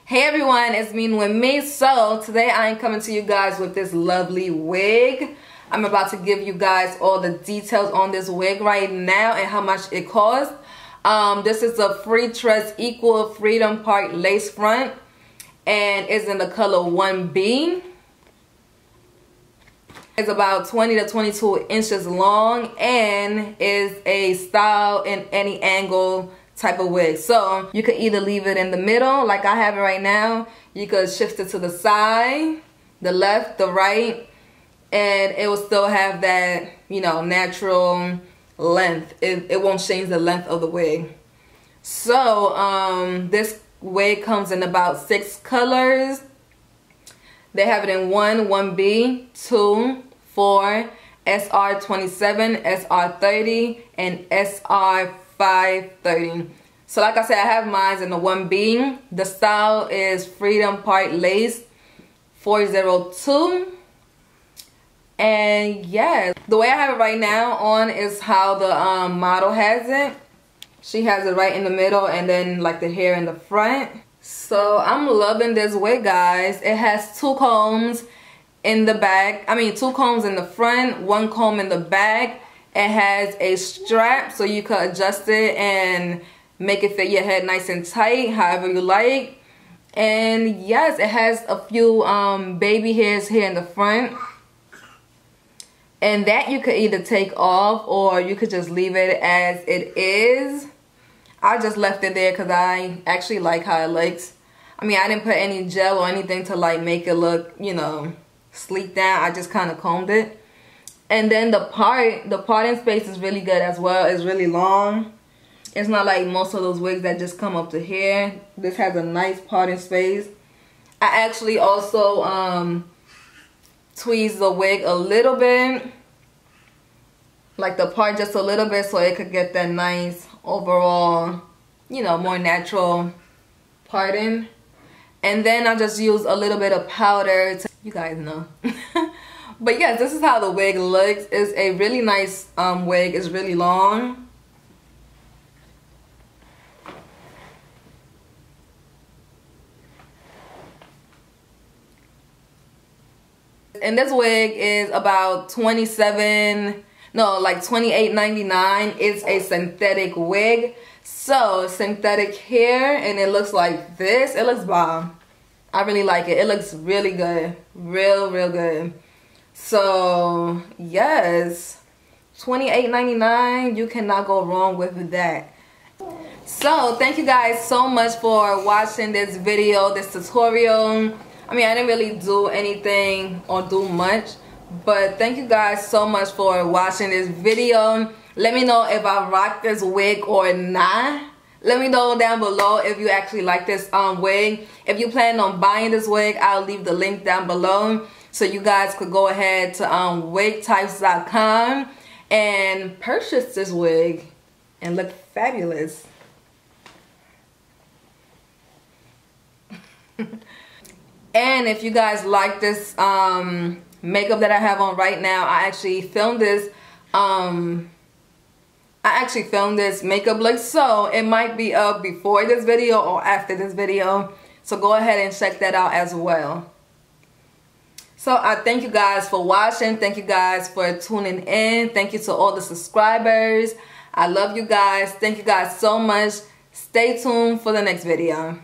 Hey everyone, it's me with me. So today I am coming to you guys with this lovely wig. I'm about to give you guys all the details on this wig right now and how much it costs. This is a Freetress Equal Freedom Part lace front and it's in the color 1B. It's about 20 to 22 inches long and is a style in any angle type of wig. So you could either leave it in the middle like I have it right now. You could shift it to the side, the left, the right, and it will still have that, you know, natural length. It won't change the length of the wig. So this wig comes in about 6 colors. They have it in 1, 1B, 2, 4, SR27, SR30, and SR530. So like I said, I have mine in the 1B. The style is Freedom Part Lace 402. And yeah, the way I have it right now on is how the model has it. She has it right in the middle and then like the hair in the front. So I'm loving this wig, guys. It has 2 combs in the back. 2 combs in the front, 1 comb in the back. It has a strap so you could adjust it and make it fit your head nice and tight, however you like. And yes, it has a few baby hairs here in the front. And that you could either take off or you could just leave it as it is. I just left it there because I actually like how it looks. I didn't put any gel or anything to like make it look, you know, sleek down. I just kind of combed it. And then the parting space is really good as well. It's really long. It's not like most of those wigs that just come up to here. This has a nice parting space. I actually also tweezed the wig a little bit. Like the part just a little bit so it could get that nice overall, you know, more natural parting. And then I just used a little bit of powder to, you guys know. But yes, this is how the wig looks. It's a really nice wig. It's really long. And this wig is about $28.99. It's a synthetic wig. So synthetic hair, and it looks like this. It looks bomb. I really like it. It looks really good. Real good. So yes, $28.99. You cannot go wrong with that. So thank you guys so much for watching this video, this tutorial. I didn't really do anything or do much, but thank you guys so much for watching this video. Let me know if I rock this wig or not. Let me know down below if you actually like this wig. If you plan on buying this wig, I'll leave the link down below so you guys could go ahead to wigtypes.com and purchase this wig and look fabulous. And if you guys like this makeup that I have on right now, I actually filmed this makeup look, so it might be up before this video or after this video, so go ahead and check that out as well. So I thank you guys for watching. Thank you guys for tuning in. Thank you to all the subscribers. I love you guys. Thank you guys so much. Stay tuned for the next video.